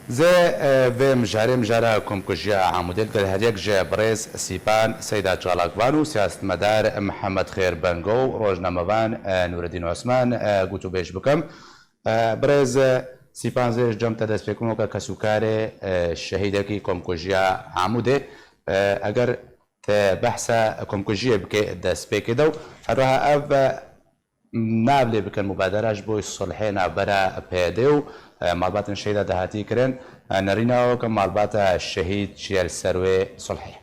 زي في مجارة كومكوجيا عموديل قال هديك جا بريز سيبان سيدة جالاكبانو سياسة مدار محمد خير بنغو روجنا مبان نور الدين عثمان قوتو بيش بكم بريز سيبان زي جمت دست بكم كسوكاري الشهيدة كومكوجيا عمودي اگر بحث كومكوجيا بكي دست بكدو هروها اف نابلي بكن مبادرة بوي الصلحين برا بيديو مالبات الشهيدة دهاتي كرن نرينا وكم مالبات الشهيد شيال السروي صلحي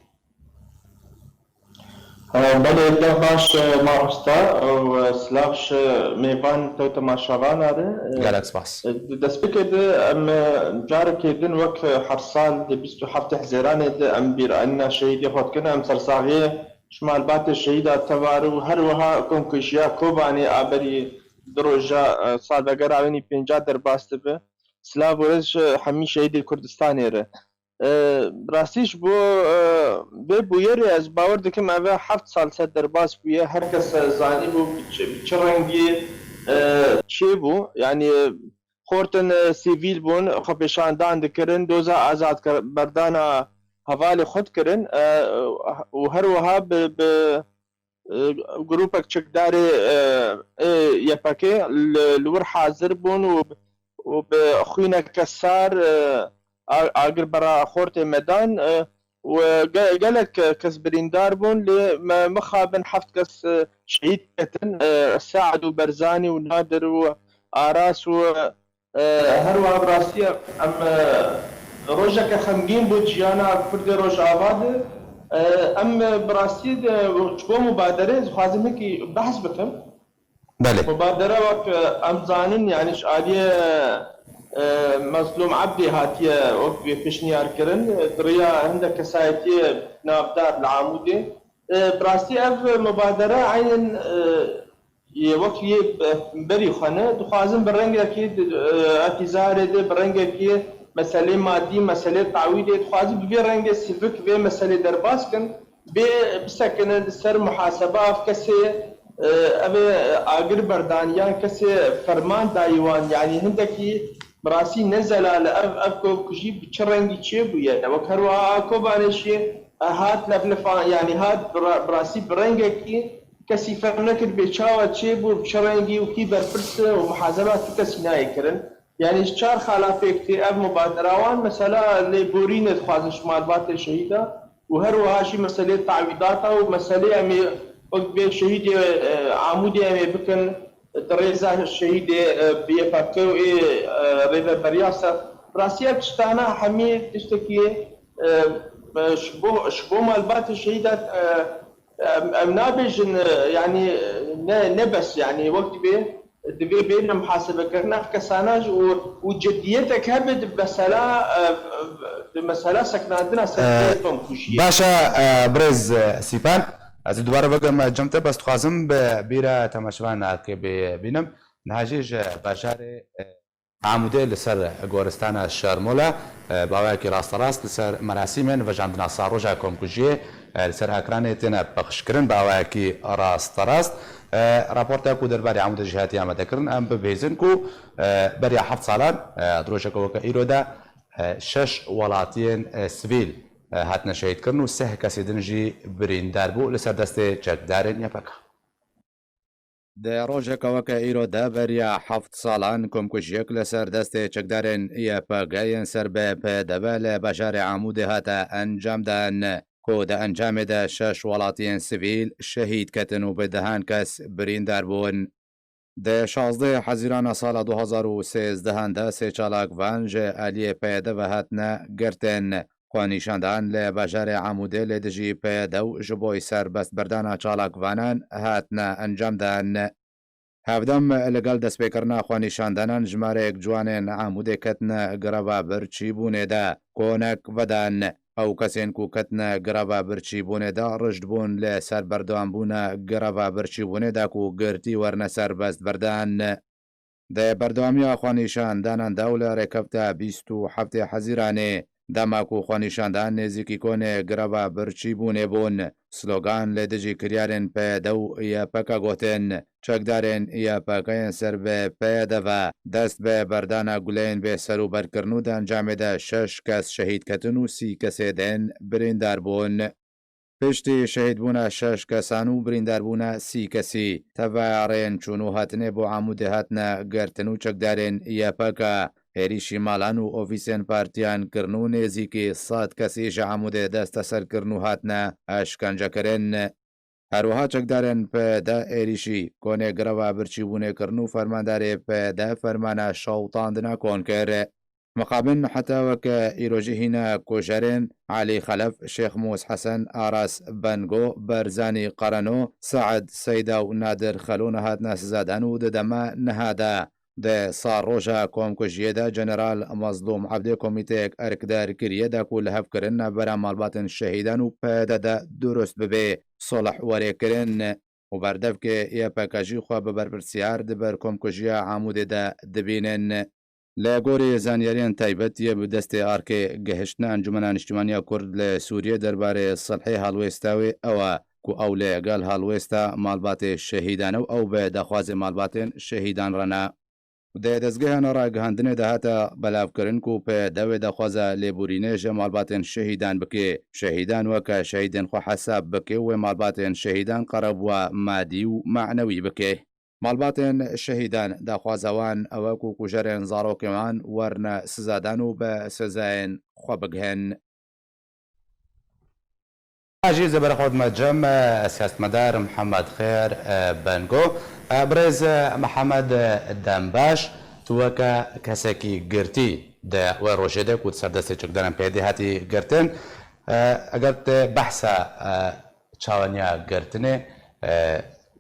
بله ده باش مارستا و سلاش میوان تو تماشاوان آره جالكس باس دسبك ده ام جارك دن وقت حرصان ده 27 حزيران ده ام بير أن شهيد خود كنا ام سرساغي شمال بات الشهيدة تبارو هر وها كم كشيا كوباني عبري دروجا صادقر عوني بينجا در باست به سلاف ورش حمي شهيد كردستان ره راستیش بو بویری از باور دکم اوه 7 سال سد در باس بویه هر کس زانی بو چه رنگی چی بو یعنی خورتن سیویل بون خپشاندان دکرن دوزا آزاد بردانا حوال خود کرن و هر وها به گروپک چکداری یپکه لور حاضر بون و به خوینه کسار اگر برا خورت ميدان وقالك كس بريندار بون لمخابن حفت كس شهيد كتن سعد وبرزاني ونادر وآراس وهروا براسية ام روجا كخمجين بو جيانا فرد روج آباد ام براسية وشبو مبادرة خوازم كي بحث بكم بله مبادرة وك ام زانن يعني شعالية مظلوم عبدي هاتيه وقت بيشنيار كرن دريا عندك كسايتي نافدار العامودي براستي اف مبادره عين وقت بري خانه دخوازم برنگ اكيد اعتذار ده برنگ اكيد مساله مادي مساله تعويض دخوازم بي رنگ سيفك في مساله درباس كن بسكن سر محاسبه في كسي ابي اگر بردانيان كسي فرمان دايوان يعني هندكي براسي نزل على أفكو كجي بتشرنجي تشيبو يعني وكروا كوبانشي هات لفلفا يعني هات براسي برنجكي كسي فرنكر بيتشاوا تشيبو بتشرنجي وكي برفرس ومحاسبات كسيناي كرن يعني شار خلافيكتي اب مبادروان مثلا اللي بورين تخازش مالبات الشهيده وهروا هاشي مساله تعويضاتها ومساله امي وقت شهيد عمودي امي بكن دريزه الشهيد بيفكروا ريفا برياسة براسيا تشتانا حمي تشتكي شبو مالبات الشهيدات نابج يعني نبس يعني وقت دبي بين محاسبة كرنا في كساناج وجديتك هبد بمسألة سكناتنا سكناتهم كوشية باشا بريز سيبان از دوباره بگم جمته بس خوازم بیره تماشوان که ببینم نهاجیج باشار عموده لسر گورستان شرمولا باوی که راست لسر مراسم و جاندنا ساروجا کمکوجی لسر اکران تینا بخش کرن باوی که راست راپورتا کو درباره عموده جهاتی آمده کرن ام ببیزن کو بری 7 سالان دروشه کو ایرودا 6 ولاتین سویل هاتنا شهید کردن و 3 کسی دنجی بریندار بو لسر دست چکدارن یپکا ده روژه که ایرو ده بریا 7 سالان کمکشیک لسر دست چکدارن یپکاین سر به دبل بشار عمود هاتا انجام دان کو ده انجام ده 6 ولاتین سیویل شهید کتن و بدهان کس بریندار بون ده 16 حزیران سال 2013 ده سه چالاک وانج علی پیده و هاتنا گرتن خوانیشاندان لبجار عموده لدجی پیدو جبوی سر بست بردانا چالاک وانان هاتنا انجام دان هفدم لگل دست بکرنا خوانیشاندانان جمارک جوانین عموده کتنا گرابا برچی بونه دا کونک ودان او کسین کو کتنا گرابا برچی بونه دا رشد بون لسر بردوان بونه گرابا برچی بونه دا کو گرتی ورن سر بست بردان ده بردوامی خوانیشاندانان دولة رکبتا 27 حزیرانه دەماکو خۆنیشاندان نێزیکی کۆنێ گرەبە برچی بوونێ بوون سلۆگان لێ دژی کریارێن پێدە و یاپەکە گوتێن چەکدارێن یاپەکەیان سەر بێ پێدەڤە دەست بێ بەردانە گولێن بێ سەر و بەرکردن و دەنجامێدا 6 کەس شەهیدکەتن و 30 کەسێ دێن بریندار بوون. پشتی شەهید بوونە 6 کەسان و برینداربوونە 30 کەسی تەڤایاڕێن چوون و هاتنێ بۆ عمودێ هاتنە گەرتن و چەکدارێن یاپەکە هێریشی ماڵان و ئۆفیسێن پارتیان کردن و نێزیکی 100 کەسیش عمودێ دەستە سەرکردن و هاتنە ئەشکەنجەکردن. هەروەها چەکدارێن پێدە ئێریشی کۆنێ گرەوە برچی بوونێکردن و فەرماندارێ پێدە فەرمانە شەوتاندنە کۆنکەر مقابن حتاوەکە ئیرۆژی هینە کۆژەرێن علی خەلەف شێخ موس حەسەن ئاراس بەنگۆ بەرزانی قەرەنۆ سەعد سەیدا و نادر خەلۆنە هاتنە سزادان و دەدەمە نەهادا دێ سا ڕۆژە کۆمکوژیەدا جەنەرال مەزلوم عەبدێ کۆمیتەیەک ئەرکدار کریەدا و لە هەفکردن بەرە ماڵباتن شەهیدان و پێدەدە دروست ببێ سۆڵح وەرێکردن و بەردەفکێ یەپەکەژی خوا بە بەرپرسیار دبەر کۆمکوژیە عمودێدا دەبینن. لە گۆری زانیاریان تایبەت یە بدەستێ ئارکێ گەهشتە ئەنجومەنە نیشتیمانیا کورد لە سووریە دەربارەی سەلحی هەڵوێستاوی ئەوە کو ئەو لە ئەگەل هەڵوێستا ماڵباتێ شەهیدانە و ئەو بە دەخوازێ ماڵباتێن شەهیدان ڕەنا دێ دەستگەیانە ڕاگەهاندنێ دەهاتە بەلاوکردن و پێ دەوێ دەخوازە لێبورینێژە ماڵباتێن شەهیدان بکێ شەهیدان وەکە شەهیدێن خۆ حەساب بکێ وێ ماڵباتێن شەهیدان قەرەبووە مادی و معنەوی بکێ ماڵباتێن شەهیدان داخوازەوان ئەوەک و کوژەرێن زاڕۆکێوان وەرنە سزادان و بە سزایەن خۆ بگهێن. حاجی زبر خود مجم سیاستمدار محمد خیر بنگو برز محمد دنباش توکا کسکی گرتی ده و روشده کود سردستی چکدارم پیدی هاتی گرتن اگر بحثا چاوانیا گرتنه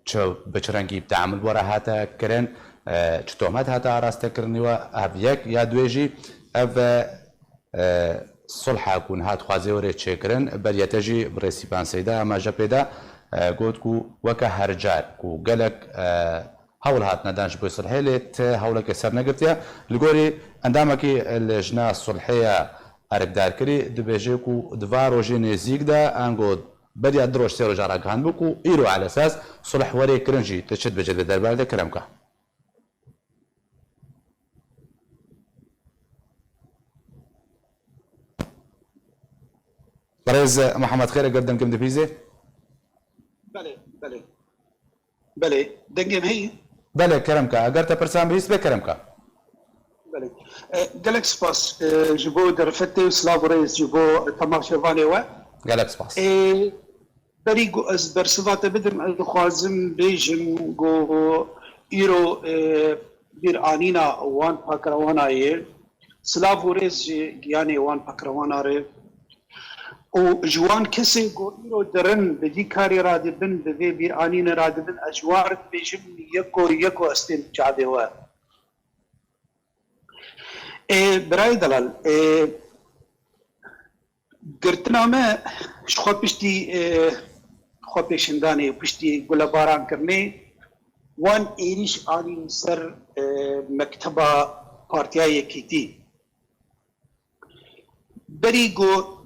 چو بچرنگی تعامل بوره هاتا کرن چو تهمت هاتا راسته کرنی و اف یک یا دویجی اف صلح كون هات خوازي وري تشكرن بل يتجي بريسيبان سيدا اما جابيدا قلت كو وكا هرجار كو قالك هول هات ندانش بو صلحي ليت هولك سر نقرتيا لقوري اندامكي اللجنة الصلحية ارقدار كري دبيجي كو دوارو جيني زيك دا انقود بدي ادروش سيرو جاراك هانبوكو ايرو على اساس صلح وري كرنجي تشد بجد دربار دا كرمكا برز محمد خير قدم كم دبيزي؟ بله دنگم هي؟ بله كرمكا اگر برسام بهيس بكرمكا بله قالك سباس جبو درفتي وسلاف رئيس جبو تماشيفاني و قالك سباس بريقو از برسفات بدم خوازم بيجم جو ايرو بير آنينا وان باكروانا يه سلاف رئيس يعني وان باكروانا ري و جوان کسی گویی درن بدی کاری را دبن به بیرانی را دبن اجوار بیشم یکو استن چاده و برای دلال گرتنا ما شخو پشتی خو پیشندانی پشتی گل باران کرنی وان ایریش آنی سر مکتبه پارتیای کیتی بریگو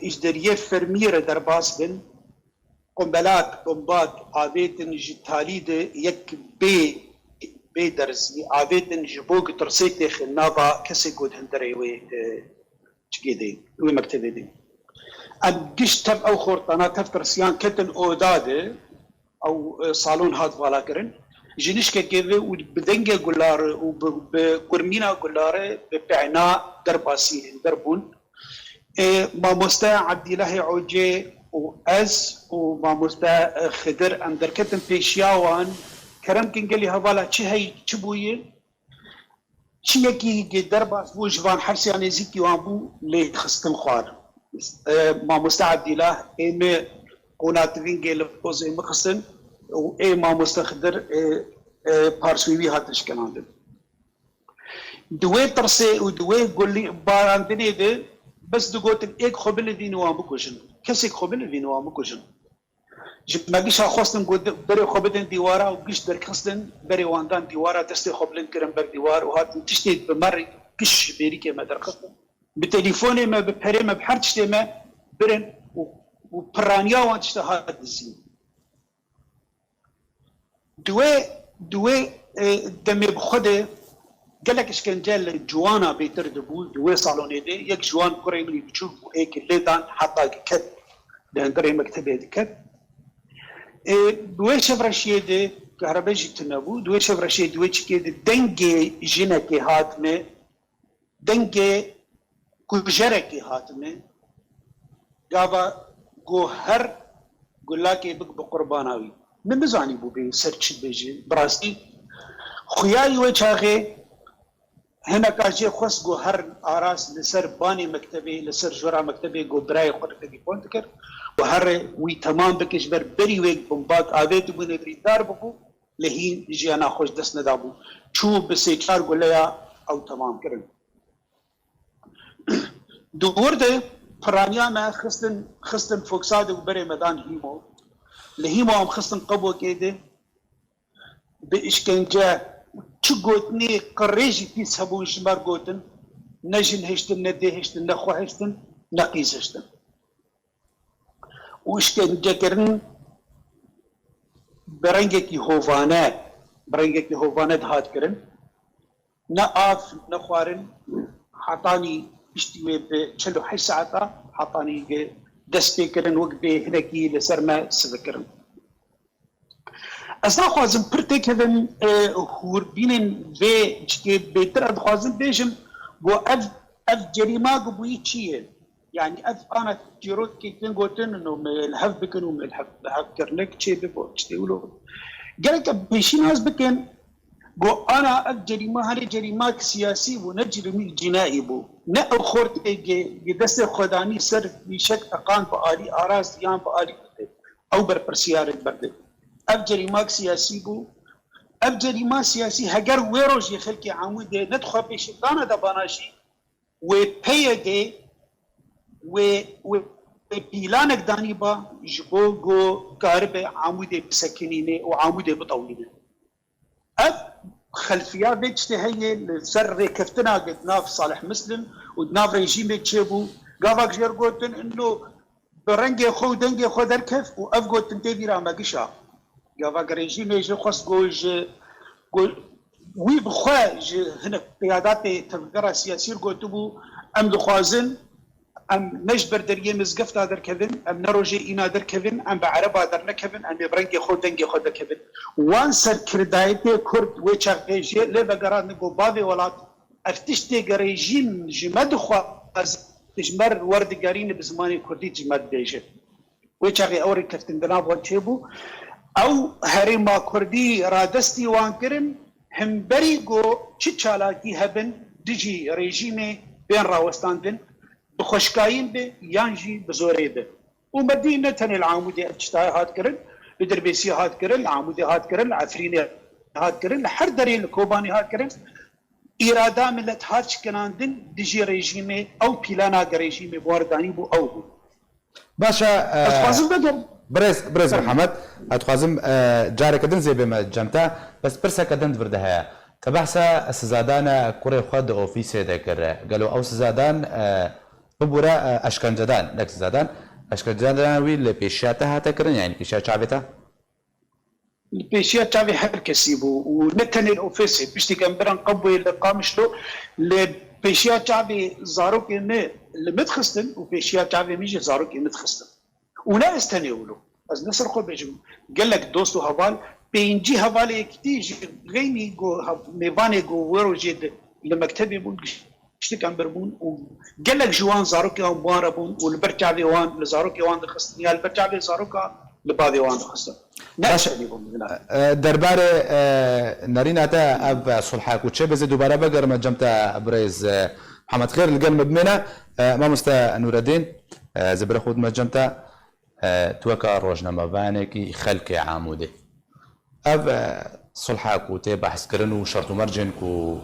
اجدریه فرمیر در باس بن قنبلات بمبات آویتن جتالی ده یک بی درزی آویتن جبوگ ترسیت خنابا کسی گود هندره وی چگی ده وی مکتبه ده ام گشتم او خورتانا تفتر سیان کتن او داده او صالون هاد والا کرن جنش که که و بدنگ گلار و بکرمینا گلار بپعنا در باسی دربون مامۆستا عەبدیلەهی عوجێ و ئەز و مامۆستا خدر ئەم دەرکەتن پێشیاوان کەرەمکن گەلی هەواڵە چ هەی چ بوویە چیەکی دەرباس بوو ژڤان هەرسیان نێزیکی وان بوو لێ خستن خوار مامۆستا عەبدیلە ئێمە قۆناتڤین گێ لە پۆز ئێمە خستن و ئێ مامۆستا خدر پارسویوی هاتشکەناندن دوێ ترسێ و دوێ گولی باراندنێ ده بس دقوتن ایک خبل دینوان بکشن کسی خبل دینوان بکشن جب مگیش خواستن گود بری خبلن دیوارا و گیش در خستن بری واندان دیوارا دست خبلن کرن بر دیوار و هاتن تشتید بمر گیش بیری که مدر خستن بتليفوني ما ببري ما بحرتش ما برن وبرانيا وانتشتهاد الزين دوي دمي بخده قال لك اشكنجال جوانا بيتردبو دوي صالوني دي يك جوان كوري ملي بتشوف هيك الليدان حتى كت دهندري مكتبه كت دوي شفرشيه دي كهرباء جتنبو دوي شفرشيه دوي تشكي دنجي جنكي هاتمه دنجي كوجركي هاتمه قابا جوهر قلاكي بك بقرباناوي من بزاني بو بي سرچ بيجي براسي خياي وجهي هنا كاجي خص جوهر اراس لسر باني مكتبي لسر جرا مكتبي جو براي قرتي بونتكر وهر وي تمام بكش بر بري ويك بومبات ابيت بن بريدار بو لهين يجي انا خوش دس ندابو شو بسيچار قوليا او تمام كرن دور ده فرانيا ما خستن فوكساد وبري مدان هيمو لهيمو هم خستن قبو كده بإشكنجة تشغوتني قريجي في سبون جمار غوتن نجن هشتن ندي هشتن نخو هشتن نقيس هشتن وإشكنجة كرن برنجك هوفانات هات كرن نقاف نخوارن حطاني اشتوي بشلو حي ساعتا حطاني دستي كرن وقبي هناكي لسرما سذكرن اصلا خوازم پرتك هذن هوربينن في جكي بيتر خوازم بيجم بو اف جريمه قبوي تشيل يعني اف انا تيروت كي تنقوتن انه الهف بكن وملحف كرنك تشي بو تشتيولو قالك بيشي ناس بكن بو انا اف جريمه هذه جريمه سياسي ونجرمي جنائي بو نا خورت دست خداني سر بشك اقان بآلي اراس ديان بآلي او برسيار برد اف جريمه سياسي بو اف جريمه سياسي هجر ويروج يخلكي عمود ندخل بشيطانه دباناشي وبيجي و بيلانك داني با جبوغو كاربه عمود بسكنينه وعمود بطولينه اف خلفيات بيجتي هي سر كفتنا قد ناف صالح مسلم ودناف ريجيم تشيبو قافاك جير قوتن انه برنجي خو دنجي خو دركف واف قوتن تيبيرا ما قشا قافاك ريجيم يجي خص قول وي بخواج هنا قيادات تفكير سياسي قوتبو ام دخوازن ام نجبر دريه مزقفتا در كفن ام نروجي اينا در كفن ام بعربا در نكفن ام برنجي خو دنجي خو در كفن وان سر كردايتي كرد ويچا بيجي لبقرات نقو بابي ولات افتشتي ريجيم جمد خواز تجمر وردقارين بزماني كردي جمد بيجي ويچا اوري كفتن دناب وانتيبو او هريما كردي رادستي وانكرن هم بريقو چچالاكي هبن دجي ريجيمي بين راوستاندن بخشكاين به يانجي بزوري به ومدينة العامودي ارتشتاي هاد كرن بدربيسي هاد كرن العامودي هاد كرن العفريني هاد كرن لحردري الكوباني هاد كرن إرادة ملت هاد شكناندن دجي ريجيمي أو بيلانا ريجيمي بوارداني بو أو بو باشا بريز محمد اتخازم جاري كدن زي بما جمتا بس برسا كدن بردها تبحثا سزادان كوري خد اوفيسي ذكر قالوا او سزادان ببورا اشكنجدان لك سزادان اشكنجدان وي لبيشاتها تكرن يعني بيشات شعبتها البيشيات تابي حر كسيبو ونتن الاوفيسي بيشتي كمبران قبوي لقامشلو لبيشيات تابي زاروك انه المتخستن وبيشيات تابي ميجي زاروك متخستن ولا استنيولو از نسرخو بيجم قال لك دوستو هوال بينجي هوالي كتيج غيني جو ميفاني جو وروجيد لمكتبي بون شتكن بربون وقال لك جوان زاروكي وان باربون والبرتعبي وان لزاروكي وان دخستن يا البرتعبي زاروكا لبادي وان دخستن دربار ناريناتا اب صلحاك وتشي بزي دوباره بقر ما جمتا بريز محمد خير القلب بمنا ما مستا نور الدين زبر خود ما جمتا توكا روجنامه بانكي خلقي عامودي اب صلحاك وتي بحث كرن وشرط مرجن كو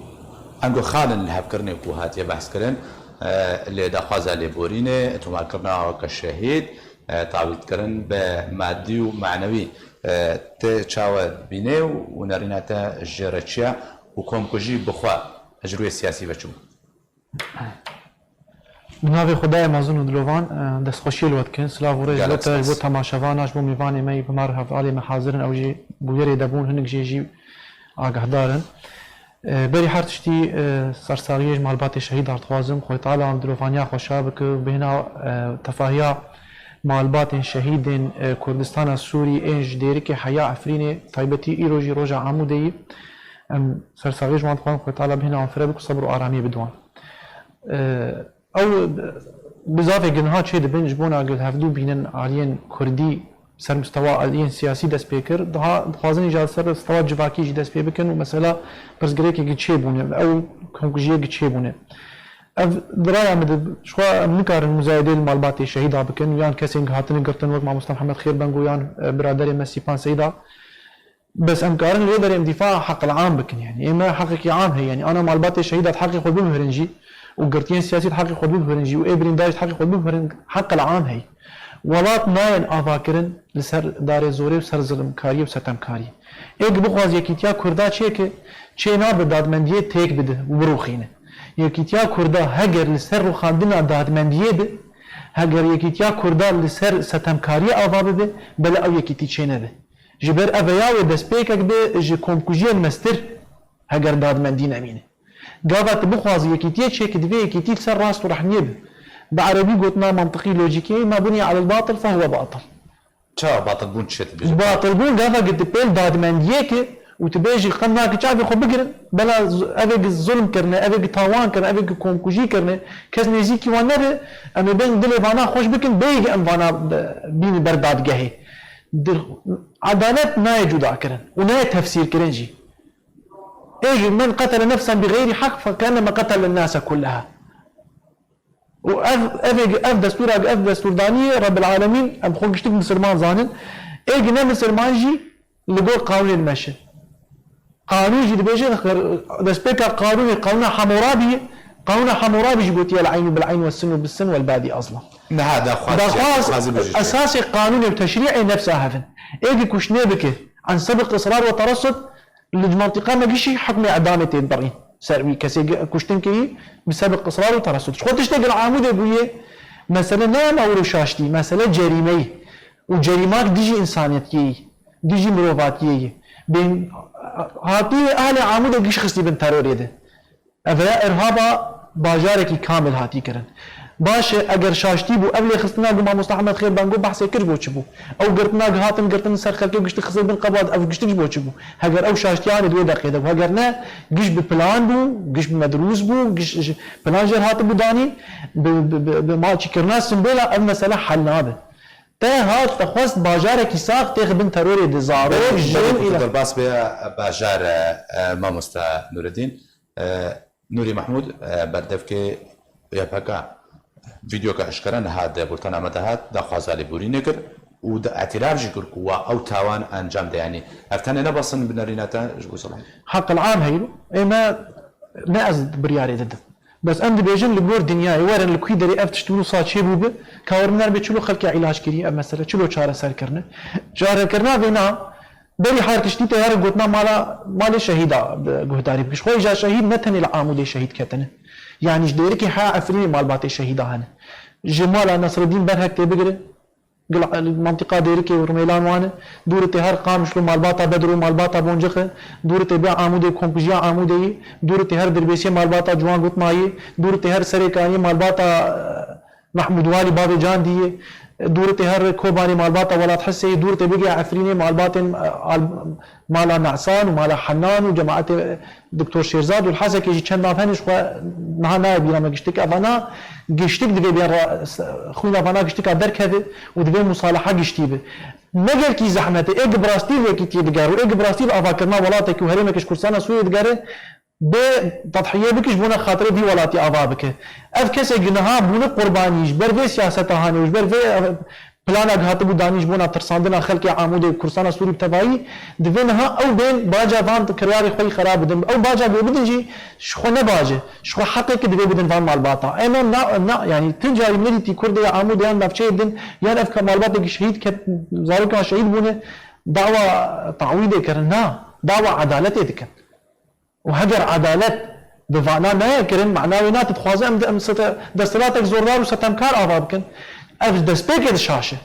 انغو خالن لهب كرني كو هات بحث كرن اللي داخازا لبورينه تو كرنا كشهيد تعويض كرن بمادي ومعنوي تشاود بينه ونريناتا جرتشيا وكم كوجي بخوا اجروي سياسي بچو بنابي خدای مازن دلوان دست خوشی لوت کن سلاف ورز گلت لوت سپاس. بو تماشاواناش بو میوانی می بمار هفعالی محاضرن او جی بویری دبون هنگ جی آگاه دارن بری هر تشتی سرساریش مالبات شهید ارتخوازم خوی تعالی هم دلوانیا خوشاب که بهنا تفاهیا مالبات شهید کردستان السوری انج دیری که حیا عفرین طیبتی ایروجی روجا عمودی سرساریش مال خوان خوی تعالی بهنا عفره بک صبر و آرامی بدوان او بزاف جنها چه دبنج بونا قد هفدو بينن عالين كردي سر مستوى عالين سياسي دست بيكر ده خوازن جال سر مستوى جواكي جي دست بيكن ومسألة بس غريكي قد چه بونه او كونكوجيه قد چه بونه اف درايا مد شخوا مكار المزايدة المالبات الشهيدة بكن ويان كسين هاتن قرتن وقت مع مصطفى محمد خير بنقو يان برادري مسيبان سيدا بس امكارن اللي يقدر دفاع حق العام بكن يعني اما حقك عام هي يعني انا مالبات الشهيدة تحقق خود بمهرنجي وقرتين سياسي تحقق خود بمهرنجي وابرين دايش تحقق خود بمهرنج حق العام هي ولات ناين افاكرن لسر دار زوري وسر ظلم كاري وستم كاري ايك بخواز يكيتيا كردا چيك چه نا بدادمنديه تيك بده وبروخينه يكيتيا كردا هجر لسر خاندنا دادمنديه به هجر يكيتيا كردا لسر ستم كاري افا به بلا او يكيتي چه نه به جبر افيا ودسبيكك به ج كونكوجين مستر هجر دادمندين امينه قابت بخواز يكيتيا چيك دبي يكيتي سر راس راح نيب بعربي قلنا منطقي لوجيكي ما بني على الباطل فهو باطل چا باطل بون چت بيجي باطل بون قافا قد بيل دادمنديك وتبيجي خلناك شعبي خو بقرن بلا افيق الظلم كرنا افيق تاوان كرنا افيق كونكوجي كرنا كز نزيكي وانا اما بين دلي فانا خوش بكن بيجي ام فانا بيني برداد جهي عدالة ناي جدا كرن وناي تفسير كرنجي ايجي من قتل نفسا بغير حق فكانما قتل الناس كلها اف دستور داني رب العالمين ام خو قشتك مسلمان زانن ايجي نا مسلمان جي لقول قانون المشي قانون جي دبيجي دسبيكا قانون حمورابي قانون حمورابي جبوتي العين بالعين والسن بالسن والبادي اصلا هذا خاص اساسي قانوني وتشريعي نفسه هذا ايجي كشنيبك عن سبق اصرار وترصد للمنطقه ما جيش حكم اعدام تدبرين سربي كسي كشتنكي بسبب اصرار وترصد شو تشتغل عامود ابويه مثلا لا اورو شاشتي مثلا جريمه وجريمات ديجي انسانيتي ديجي مروفاتي بين هاتي اهل عامود جيش خصي بن ترور يده افيا ارهابا باجاركي كامل هاتي كرن باش اگر شاشتي بو قبل خصنا مع مصطفى محمد خير بنقول بحث كرش بو تشبو او قرتنا هاتن قرتن سر خلكي قشت خصي بن قباد او قشت بو تشبو هاجر او شاشتي يعني دو دقيقه وهاجرنا قش ببلان بو قش بمدروس بو قش بلان جر هات بو داني بما تشكرنا سنبلا المساله حلنا به تا هات تخص باجارك ساق تاخ بن ترور دزارو جيم الى الباس باجار ما مستا نور الدين نوري محمود بردفكي يا بكا فيديو كاشكران هذا بولتان عمدهات دا خوازالي بوري نكر ودا اعتراف جيكر كوا او تاوان انجام ده يعني افتان انا بصن بناريناتا جبو صلاح حق العام هيلو ما ازد برياري دد بس اند بيجن لبور دنياي ورن الكويدري افتشتولو ساچي بوب كاورنر بيچلو خلق علاج كري مثلا چلو چاره سر کرنه چاره کرنا بنا بري حار كشتي تيار قلتنا مال شهيدا گهداري بكش خوي جا شهيد نتن العامود شهيد كتنه يعني جديركي حا افرين مالبات شهيدا هن جمال نصر الدين برهك تبقره المنطقة ديركي ورميلان وانا دور تهر قام شلو مالباتا بدرو مالباتا بونجخه دور تبع عمودي كومبجيا عمودي دور تهر دربيسي مالباتا جوان قط ماي دور تهر سريكاني مالباتا محمود والي بابي جان دي دور تهر كوباني مالباتا ولا تحسي دور تبقي عفريني مالبات مالا نعسان ومالا حنان وجماعة دكتور شيرزاد والحسك يجي كان نافنش نها نائب لما قشتك افانا قشتك دبي بيان خوينا افانا قشتك درك هذا ودبي مصالحه قشتي به نقل كي زحمته ايق براستي وكي تيدقار وايق براستي افاكرنا ولاتك وهرمك كرسانا سوي دقاره بتضحيه بكش بونا خاطر دي ولاتي افابك اف كسي جنها بونا قربانيش برفي سياستها هاني وش برفي بلانا هاتبو دانيش بونا ترساندنا خلق عمود كرسانا سوري بتبعي دفنها او بين باجا فان كرياري خوي خراب بدن او باجا بدنجي شخو نباجه شخو حقك دبي بدن فان مالباتا انا نا يعني تنجاري مليتي كردي عمود يعني نفشي بدن يعني افكا مالباتا شهيد كت زاروكا شهيد بونه دعوة تعويض كرنا دعوة عدالة دكن وهجر عدالة دفعنا ناكرن معناه نات تخوازم دستلاتك زوردار وستمكار آفا بكن اف دسبيك الشاشة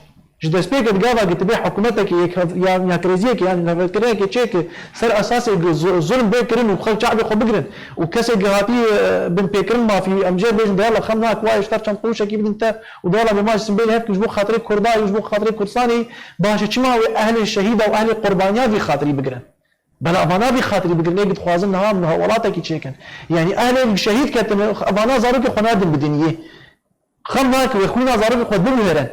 دسبيك الجافا قلت بيه حكومتك يا كريزيك يعني نفكرك تشيك سر اساس الظلم بيكرن وخل شعبي خو بكرن وكسي جهاتي بن بيكرن ما في امجاد بيجن ديالا خمنا كواي اشتر كم قوشه كيف انت ودولا بماش سنبيل هيك يجبو خاطري كرداي يجبو خاطري كرساني باش تشما اهل الشهيده واهل القربانيه في خاطري بكرن بلا افانا بخاطري بكرن يقد خوازن نها من ولاتك تشيكن يعني اهل الشهيد كتم افانا زاروك خنادم بدنيه خمناك ويخونا زاروك خد بمهرن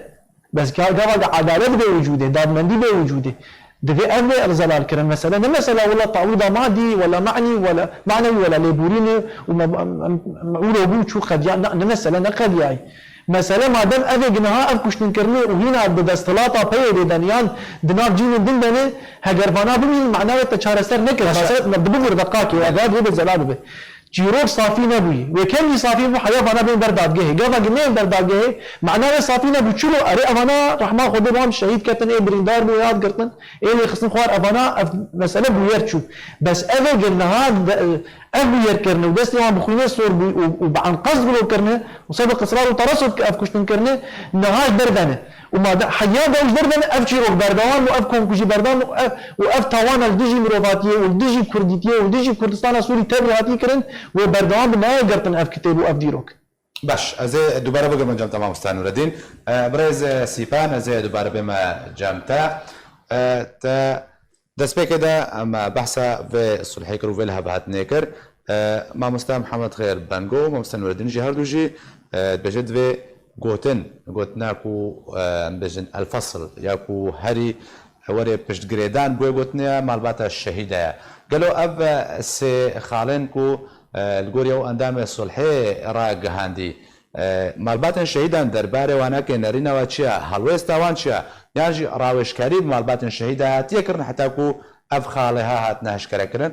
بس قال عدالة بوجوده دادمندي بوجوده دفي أهل الزلال كرن مثلا مثلا ولا تعويض مادي ولا معني ولا معنوي ولا ليبوريني ولا بو شو قد يعني مثلا قد يعني مثلا ما دام أذى جنها أفكش نكرني وهنا بدستلاطة بيه دنيان دنار جين دندنه هجربنا بمين معناه تشارستر نكر مثلا نبدو دقاقي هذا هو الزلال به جيروك صافي نبوي وكم صافي بو حياه انا بين بردادگه قفا جنين بردادگه معناه صافي نبو چلو اري انا رحمه خود بام شهيد كتن اي بريندار بو ياد قرتن اي اللي خصن خوار افانا مساله بو يرچو بس اذا قلنا هاد ابو يركرن ودست ما بخوينه صور وبعن قصد بلو كرنه وسبق اصرار وترصد افكشتن كرنه نهايه بردانه وما حياه دوش بردانه افشي روك بردوان وافكم كوجي بردان واف تاوان الدجي مروفاتيه والدجي كرديتيه والدجي كردستان سوري تبراتي كرن وبردوان بما قرتن اف كتاب واف ديروك باش از دوباره بگم جام تمام استان ردین برز سیپان از دوباره بما جامتا تا دست بکده اما بحثا و صلحی کرو ویل هبات نیکر ما مستم محمد خیر بانگو ما مستن ردین جهر دوجی بجد و گوتناکو بجن الفصل یاکو هری وری پشت گریدان بوی گوتنیا مالبات الشهیده قالوا اب سي خالنكو الجوريا واندام الصلحي راق هاندي مالباتن شهيدان درباري وانا كنرينا واتشيا هلويستا وانشيا يعني راوش كريم مالباتن شهيده هاتي كرن حتى كو اف خالها هات نهش كركرن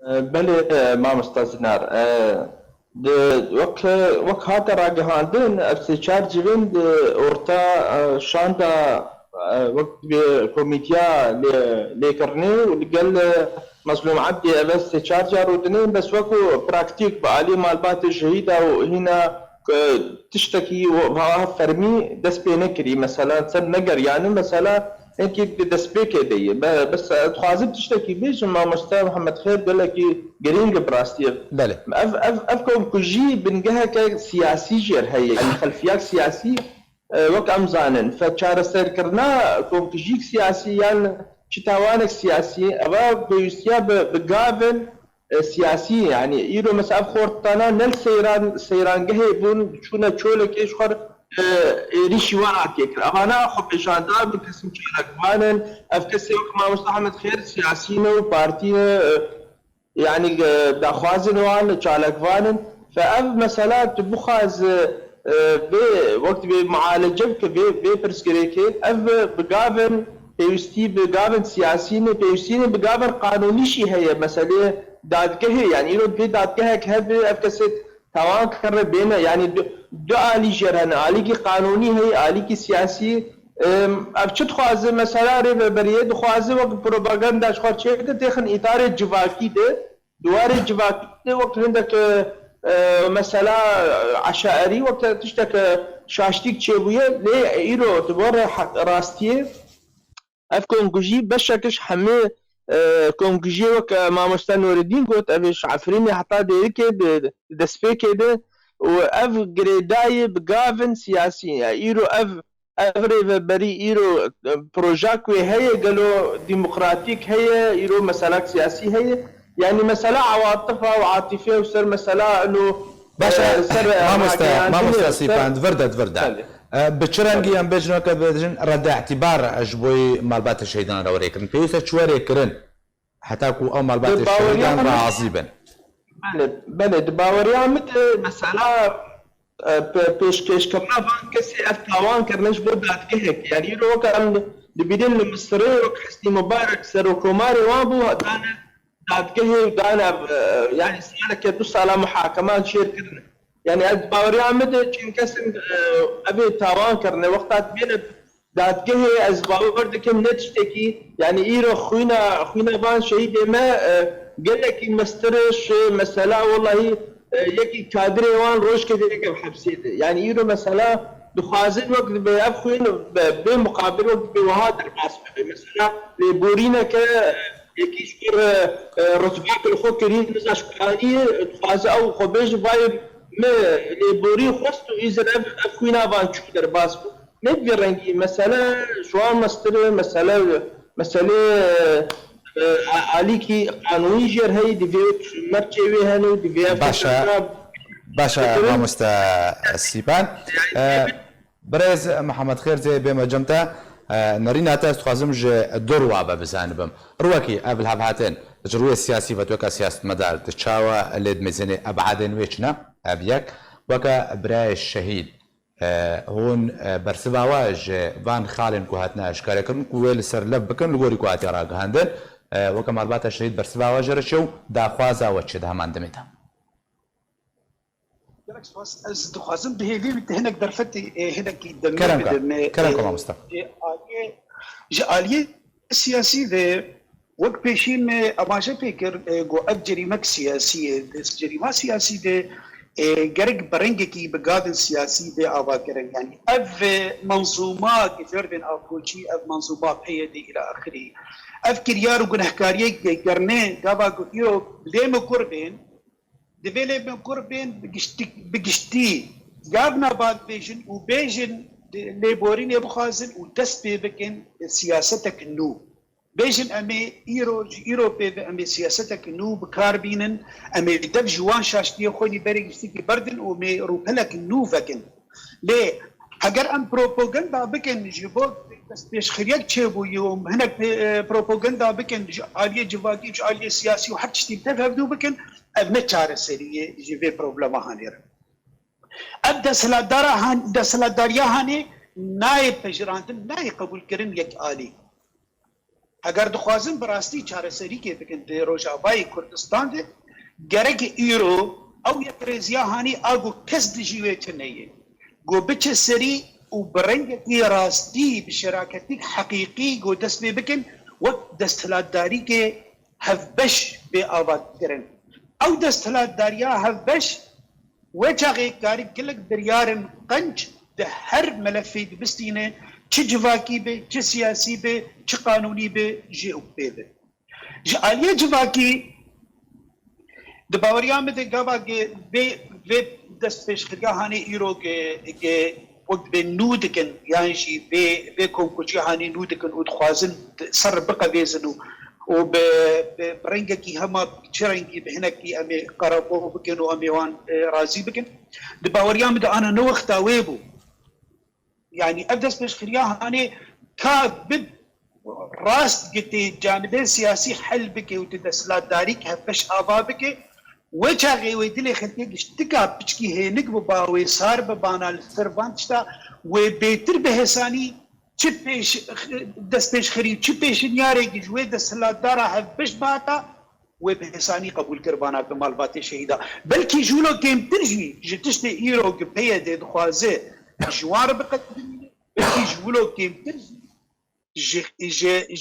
بله ما مستاذ نار وك هاتا راق هاندين افسي تشارج بند اورتا شاندا وقت كوميتيا ليكرني والقال مظلوم عبدي بس تشارجر ودنين بس وكو براكتيك بعالي مالبات الشهيدة وهنا تشتكي وها فرمي دس بينكري مثلا سب نقر يعني مثلا هيك دس بيكي بس تخازب تشتكي بيش ما مستوى محمد خير قال لك جرينج براستي بله افكم كجي بنجها كسياسي جير هي يعني خلفيات سياسي وك امزانن فتشارستر كرنا كوم تجيك سياسيا شتاوانك سياسي ابا بيستيا بقابل سياسي يعني يرو مساف خورتانا نل سيران جهبون شونا تشولك ايش خر ريشي واعك انا خب جاندار بقسم شارك بانن افكسي وك ما مستحمد خير سياسيين وبارتي يعني داخوازن وان شالك بانن فاف مثلا تبخاز بوقت بمعالجة ببرسكريكي اف بقابل بيوستي بقابل سياسيين بيوستين بقابل قانوني شي هي مسألة دادكه يعني يرو دادكه كهب افكسيت توان كر بين يعني دو آلي جرهن آلي قانوني هي آلي سياسي ابچت خوازه مثلا ر بريه خوازه وقت بروپاگاندا شخور چه تخن اطار جواکی ده دوار جواکی ده وقت عندك مثلا عشائري وقت تشتك شاشتيك تشيبويه ليه ايرو تبور راستيه افكم كوجي بشكش حمي كوم كوجي وك ما مستنور الدين قلت افش عفريني حتى ديك دسبيك ده واف جريداي بقافن سياسي ايرو افري بري ايرو بروجاكوي هي قالوا ديمقراطيك هي ايرو مسالك سياسي هي يعني مسألة عواطفها وعاطفية وصار مسألة إنه باشا ما مستسي باند فردة بتشرنجي أم بيجنا كبدجن رد اعتبار أجبوي مالبات الشهيدان روريكن بيوسة شواري كرن حتى كو أو مالبات الشهيدان عصيبا بلد باوريا مت مسألة بيش كمان فان كسي أفتوان كرنش بدأت كهك يعني يروح كأن دبيدين المصري وحسني مبارك سرو كوماري وابو دانا دادكه دانا يعني سنة كدوس على محاكمات شير كرنا يعني باوري عمد چنكسن أبي تاوان كرنا وقتات بين دادكه از باور دكم نتشتكي يعني إيرو خوينا بان شهيد ما قال لك مسترش مثلا والله يكي كادري وان روش كده بحبسيته يعني يرو مثلا دخازن وقت بأبخين بمقابل وقت بوهادر مثلا لبورينا ك يكي شكر رتبات الخو كريم نزا شكرانية دخاز أو خبيج باير ما لبوري خستو إذا أبخينا بان شكر باسبو نبي رنجي مثلا شوان مستر مسألة عليكي قانوني جر هي دفيت مرتشي هنو دفيت باشا مامۆستا سیپان برێز محەممەد خێر جێ بێمە جەمتە نەریناتە دخوازم ژ دۆڕوا بە بزانە بم ڕوەکی ئەبل هەبهاتێن ژڕووی سیاسی بەتوەکە سیاستمەدار چاوە لێت مێزێنێ ئەبعادێن وێچنە ئەبیەک وەکە برای شەهید هون بەرسباوە ژ وان خاڵێن کو هاتنە ئەشکارەکردن و وێ لەسەر لەب بکەن لە گۆری کوهاتی ڕاگەهاندن وەکە ماڵباتە شەهید بەرسباوە ژەرەچێ و داخوازاوە چێ هەمان دەمێتە از دخوازم به هیوی هناك درفتي هناك كلامكم مصطفى جاليه سياسي ذا وقت بيشين اماجه فكر جو جريمه سياسيه جريمه سياسي ذا جرق برنجكي بقادن سياسي ذا ابا كرن يعني اف منظومات جردن ابوشي اف منظومات هيدي الى اخره افكر يارو جنحكاريه كرنه قبا قيرو ليم قربين دبلي من قربين بقشتي قابنا بعد بيجن وبيجن ليبورين يبخازن ودسبي بكن سياستك نو بيجن امي ايرو بي امي سياستك نو بكاربينن امي دب جوان شاشتي خوني بري قشتي بردن ومي روبلك نو فكن ليه اگر ام بروباغندا بكن جيبوك بس خريك تشيبو يوم هناك بروباغندا بكن عاليه جواكي عاليه سياسي وحتى شتي تفهموا بكن اب نچاره سریه جیوه پروبلم هانیر اب دسلاداریا هانی نای پجراندن نای قبول کردن یک آلی اگر دخوازن براستی چاره سری که بکن روجاوای کردستان ده گرگ ایرو او یک رزیا هانی آگو کس جیوه چنیه گو بچه سری و برنگ کی راستی بشراکتی حقیقی گو دست بکن وقت دستلاداری که هفبش به آباد کرن او دستلات داريا هفبش وجاغي كاري كلك دريار قنج ده هر ملفي بستينه چه جواكي به چه سياسي به چه قانوني به جي اوبي به جاليه جواكي دباوريام ده غابا به دست پیش خرگا هاني ايرو کے وقت به نودكن يعني شي به كونكوچي هاني نودكن ودخوازن سر بقى بيزنو وبرنجكي هما تشرنجي بهناكي امي قربو بكن وامي وان رازي بكن دباوريام ده انا نو اختاويبو يعني ابدس مش خرياها انا كابد راس قتي جانبين سياسي حل بكي وتدسلات داريك هفش ابابك وجاغي ويدلي خلتي اشتكى بشكي هينك بباوي صار ببانا السربانتشتا وبيتر بهساني چپیش دست پیش خرید چپیش نیاره کی جوه دستلاتدارا هفبش باتا و به حسانی قبول کربانا به مالبات شهیدا بلکی جولو کم ترجی جتشت ایرو که پیاده دخوازه جوار بقدمینه بلکی جولو کم ترجی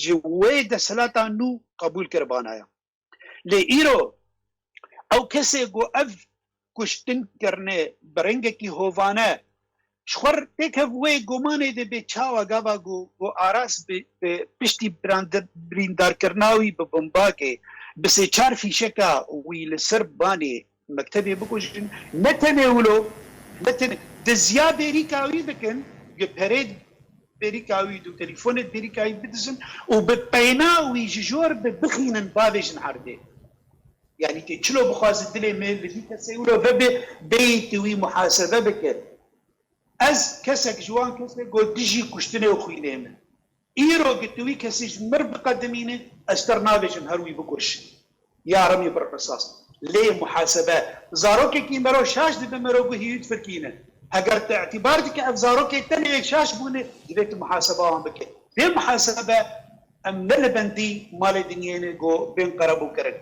جوه دستلاتا نو قبول کربانا یا لی ایرو او کسی گو اف کشتن کرنه برنگه کی هووانه شخور تکه وی گمانه ده به چاوا گاوا گو آراس به پشتی بریندار کرناوی به بمبا که بسه چار فیشکا وی لسر بانه مکتبی بکشن نتنه ولو نتنه ده زیا بریکاوی بکن یه پرید بریکاوی دو تلیفونت بریکاوی بدزن و به پیناوی ججور به بخینن بابجن حرده يعني تشلو بخواز دلي ميل بدي كسيولو فبي بيتوي محاسبه بكر از كسك جوان كسك قول ديجي كشتني وخويني من ايرو قلتوي كسيج مر بقدمينه استرنابجن هروي بكرش يا رمي بالرصاص ليه محاسبه زاروكي كي مرو شاش دي بمرو بهيوت فركينه هقرت اعتبارك افزاروكي تاني شاش بونه ديت محاسبه وان بكر دي محاسبه ام نلبندي مال دنيا جو بين قربو كرن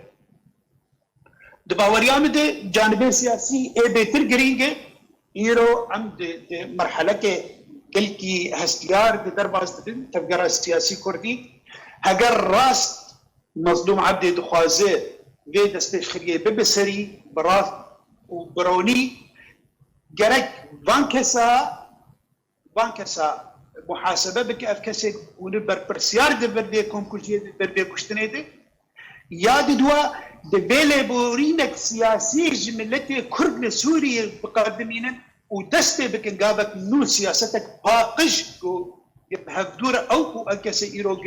دباوريام دي جانبين سياسي اي بيتر جرينجه ايرو عند مرحله كي قلكي هستيار دي درباز دين تفقر السياسي كردي هقر راس مظلوم عبد دخوازي في دستش خريه ببسري براث وبروني جرك بانكسا محاسبه بك افكسك ونبر برسيار دبردي كونكوجي دبردي كشتنيدي ياد دوا دبيله بورينك سياسي جملتي كرد سوريا بقدمين ودستي بكن قابك نو سياستك باقش هفدور او اكسي ايروك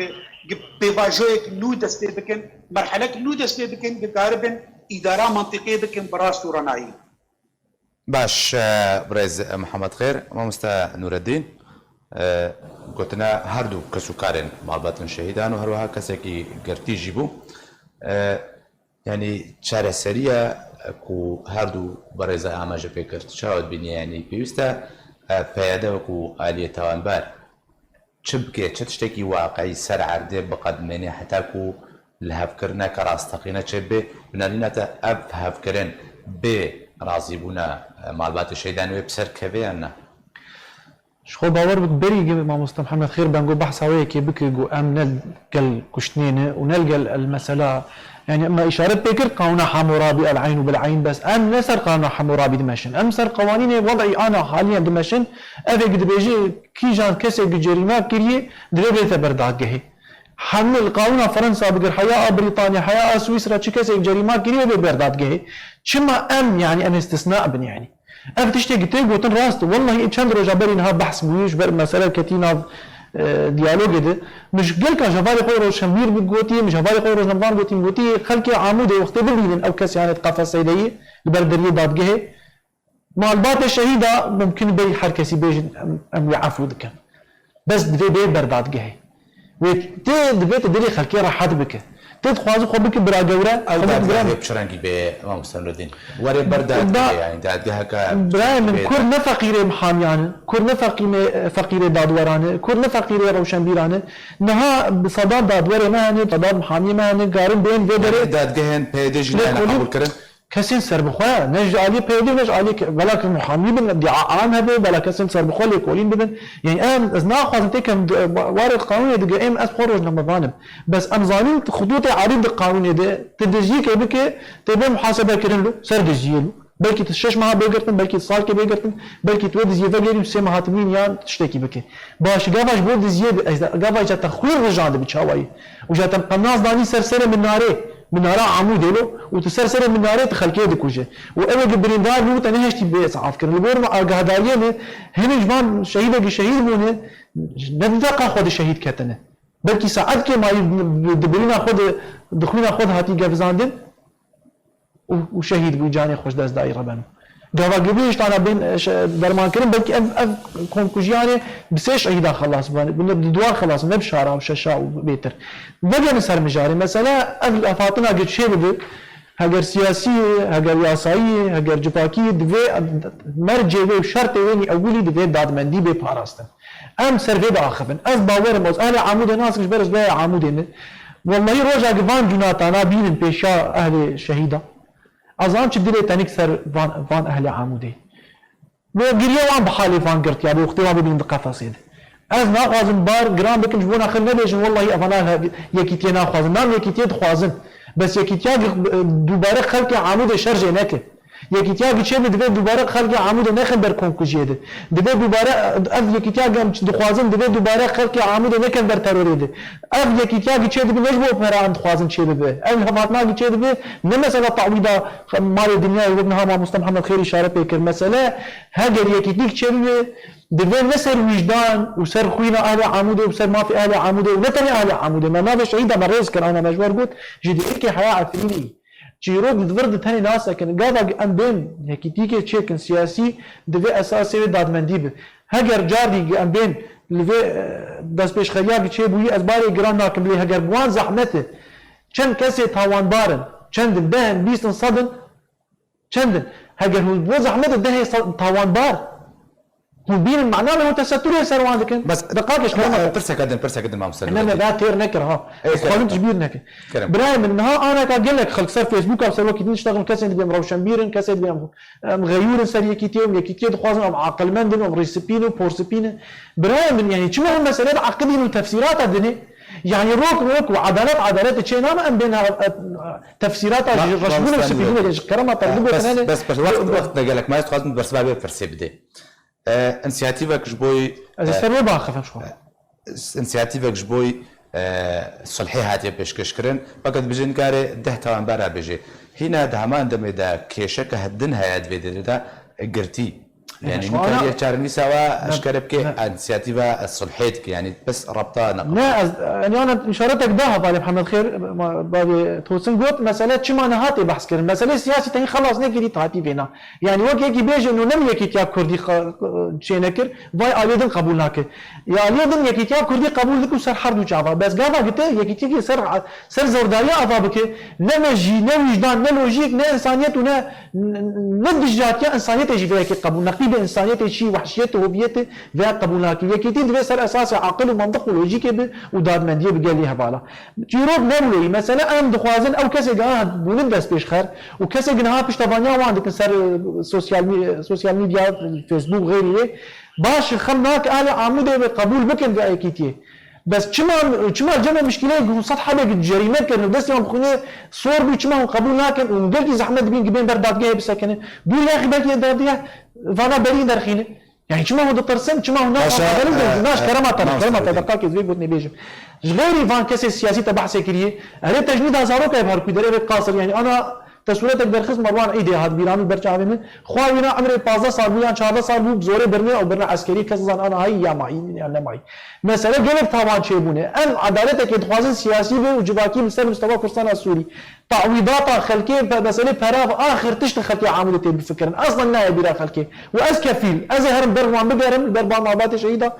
بيفاجوك نو دستي بكن مرحله نو دستي بكن قاربن اداره منطقيه بكن براس ورناي باش برز محمد خير مامستا نور الدين قلتنا هردو كسوكارن معلبات شهيدان وهروها كسكي قرتي جيبو يعني شارع سريع كو هردو برز عماجة بكرت شاود بني يعني بيوستا فياده وكو آلية توانبار چبكي چتشتكي واقعي سر عرده بقدمني حتى كو الهفكرنا كراستقينا چبه بنالينا تا اب هفكرن ب راضي بونا معلبات الشهيدان ويبسر كبيرنا شخو باور بك بري ما مصطفى محمد خير بنقول بحث هواي كي بك جو ام نلقى كشتنين ونلقى المسألة يعني اما اشاره بكر قانون حمورابي العين بالعين بس ام نسر قانون حمورابي دمشن ام سر قوانين وضعي انا حاليا دمشن افي قد بيجي كي جان كسي بجريمه كريه دريبه برداغه حمل قانون فرنسا بقر حياه بريطانيا حياه سويسرا كسي بجريمه كريه برداغه شما ام يعني ام استثناء بن يعني اف تشتي قلت قلت راست والله كان رجع برينها بحث بويش بر مساله كتينا ديالوج ده مش قال كان جفاري قوي شمير بقوتي مش جفاري قوي نظام قوتي خلقي عمود وقت بلين او كاس يعني قفص سيدي البردريه دادجه مع الباطه الشهيده ممكن بي حركسي بيج ام يعفو دكان بس دبي بردادجه وتي دبي تدري خلقي راحت بك تدخل خو بك برا جوره او دادجه بشرنجي به امام حسين الدين وري برداد يعني دادجه ك برايم كورنا فقير محاميان كورنا فقير دادورانه كورنا فقير روشنبيرانه نها بصداد دادور ما يعني صداد محامي ما يعني قارن بين فيدري دادجهن بيدج لنا قبول كرن كسين سر بخوا نج علي بيدي نج علي بلاك المحامي بن ادعاء عام هذا بلا كسين سر بخوا اللي يقولين بدن يعني انا ازنا خاصتي كم وارد قانون دقه ام اس خرج لما ظالم بس ام ظالم خطوط عريض القانون ده تدجي كبك تبي محاسبه كرن له سر دجيله بلكي تشش معها بيقرتن بلكي اتصال كي بيقرتن بلكي تود زياده غير مسمى هاتمين يان تشتكي بك باش قافش بود زياده قافش تخوير رجع بتشاوي وجات قناص داني سرسره من ناره من ناره عمود له وتسرسره من ناره تخلكي دكوجه وانا جبرين دار مو تنهشتي بصعف كان البور مع قهداريه هنا جبان شهيده شهيد مونه نبدا خد الشهيد كتنه بلكي ساعات كي ما دبرينا خد دخلنا خد هاتي قفزاندن وشهيد بوجاني خوش دست دايره بنو قاوا قبليش انا بين درمان كريم بلكي اف كونكوجياني بسيش عيدا خلاص بن دوار خلاص ما بشارع وششا وبيتر بقى نسر مجاري مثلا افاطمه قد شي بده هاجر سياسي هاجر ياسايي هاجر جفاكي دفي مرجع وشرط ويني اولي دفي داد مندي بباراستن ام سرفي باخفن از باور موز اهل عمود ناس مش برز بها عمود والله روجا قفان جناتانا بين بيشا اهل شهيده ازام چدري تنك سر فان اهل عمودي لو غيريا وان بحالي فان قرت يا وقتي ما بدين قفصيد از ناخذن بار جرام بكم جبونا خلنا ليش والله افنا يكيتي ناخذن نام يكيتي تخوازن بس يكيتي دوباره خلق عمود شرج هناك يكيتي قيشه دبي دوباره خلق عمود نخن بر كونكوجيده دبي دوباره اف يكيتي قام دخوازن دبي دوباره خلق عمود نكن بر تروريده اف يكيتي قيشه دبي نجبو فران دخوازن شي دبي اي هفاتنا قيشه دبي مثلا تعويضه مال الدنيا وابنها ما مصطفى محمد خير اشاره بكر مساله هاجر يكيتي قيشه دبي نسر وجدان وسر خوينا اهل عموده وسر ما في اهل عموده ونتني اهل عموده ما في شهيده مريز كان انا مجبور قلت جدي اكي حياه عفريني جيرود دفرد تاني ناس لكن قاعد ام بين هيك تيجي تشيكن سياسي دفي اساسي دادمندي به هاجر جاردي ام بين لفي داس بيش خيار تشي بوي ازباري جرام ناكم لي هاجر بوان زحمته كان كسي تاوان بارن كان دهن بيسن صدن كان هاجر بو زحمته ده تاوان بار مبين معناه انه تستر سروان لكن بس دقائق برسا قدم ما مسلم انما ذا تير نكر ها قانون تجبير نكر برايم انها انا قاعد لك خلق صار فيسبوك او صار كي نشتغل كاسين بيم روشنبيرن كاسين بيم مغيور سري كيتيوم كيتي خوازن عقل مندن ريسبينو بورسبينو برايم يعني شو هم مسائل عقليه وتفسيرات الدنيا يعني روك وعدالات تشينا ما ام بينها تفسيرات رشبون وسفيدين كرامه طلبوا بس وقت قالك ما يتخاطب بس بابي برسيبدي انسياتيفك جبوي سر با خفف شو انسياتيفك جبوي صلحي هاتي بيشكشكرن فقط بيجين كاري ده توان برا بيجي هنا ده همان دمدا كيشك هدنها يد فيدي ده قرتي يعني ممكن يشارني سوا اشكرك انسياتيفا الصلحيتك يعني بس ربطه نقل لا يعني انا اشارتك ده بالي محمد خير بابي توسن قلت مساله شما انا هاتي بحث كرن مساله سياسي تاني خلاص نكري تاتي بينا يعني وقت يجي بيجي انه نم يكي تياب كردي شينكر باي عليدن قبول ناكر يا عليدن يكي تياب كردي قبول لك وسر حرب وجافا بس قافا قلت يكي تيجي سر زرداريا افابك نمجي نوجدان نلوجيك نا انسانيت ونا ندجات انسانيت يجي فيك قبول نقيب انسانيته شيء وحشيته هويته ذا قبولك يكيتين دبي سر اساس عقل ومنطق ولوجيك ودادمنديه بقاليها بالا جيروب نملي مثلا ام دخوازن او كسي قاعد بولن بس بيش خير وكسي قناها بيش تبانيا وعندك سر سوشيال ميديا فيسبوك غيره باش خلناك اهل عموده قبول بكن ذا يكيتيه بس كما جمع مشكله سطح حاجه جريمه كانوا بس يوم خونه صور بي كما قبول لكن وقلت زحمه بين جبين برداد جاي بسكنه بقول يا اخي بلكي داديه فانا بري درخينه يعني كما هو دكتور كما هو ناس كرامه دقائق زي قلت بيجي غيري فان كسي سياسي تبع سكريه هل تجنيد هزارو كيف هركو دري قاصر يعني انا تصويرتك درخص مروان ايدي هاد بيرانو برچاوين خواوينا عمري 15 سال بو 14 سال بو بزوره برني او برنا عسكري كزان انا هاي يا معي يعني معي مساله قلب طبعا شيبونه ام عدالتك يتخوازن سياسي وجباكي مثل مستوى كردستان السوري تعويضات خلكي مساله براف اخر تشتغل عاملتي بفكر اصلا لا يبير خلكي واسكفيل ازهر برمان بقرم بربان مابات شهيده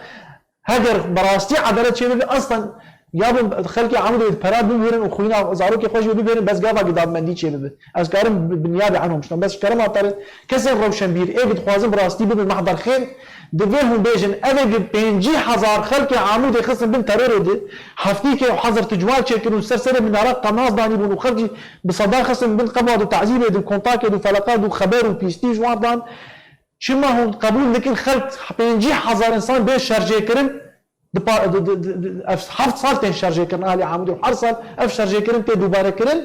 هاجر براستي عدالت شيبي اصلا يابن خلقي عملوا براد بيرن وخوينا زاروكي خوش بيرن بس قافا قدام مندي شيء بده أذكرهم بالنيابة عنهم شلون بس كلام اعترض كسر روشن بير إيه بتخوازن براستي بالمحضر خير دبيهم بيجن أنا بينجي حزار خلقي عمود يخصم بين ترورد حفتيك وحظر تجوال شكل وسرسر من عراق قناص داني بنو خرجي بصداقة خصم بين قبض وتعذيب يد الكونتاك يد فلقات وخبر وبيستيج واردان شما هو قبول لكن خلق بينجي حزار إنسان بين شرجي كرن حفت صار تنشارجي كرن أهلي عمودي وحر صار أفشارجي كرن تي دوباره كرن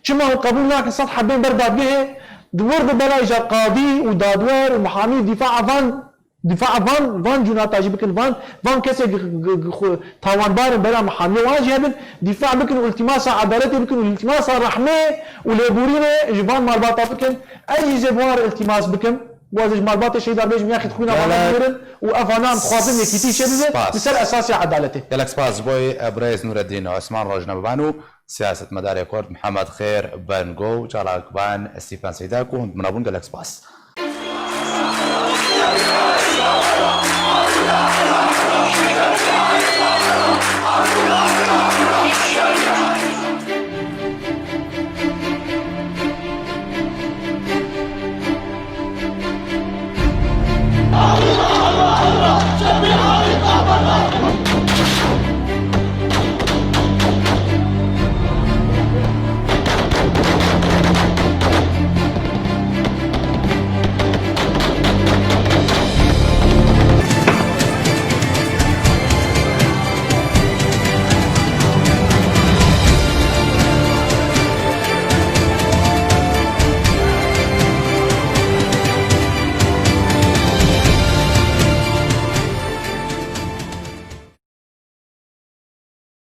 شما هو قبول لكن صار حبين برداد به دور ببلا إجا قاضي ودادوار ومحامي دفاع فان جنات بكن فان كسي تاوان بار بلا محامي واجه بن دفاع بكن التماس عدالة بكن التماس رحمة وليبورينه جبان مالباطا بكن أي زبوار التماس بكن وازج مالبات الشيء دار بيجي ياخذ خونا مالبورن وافانام خوازن يكيتي شبه مثل اساسي عدالته يلك سباس بوي بريز نور الدين وعثمان روجنا بانو سياسة مدار كورد محمد خير بانجو جالاك بان ستيفان سيداكو منابون جالك سباس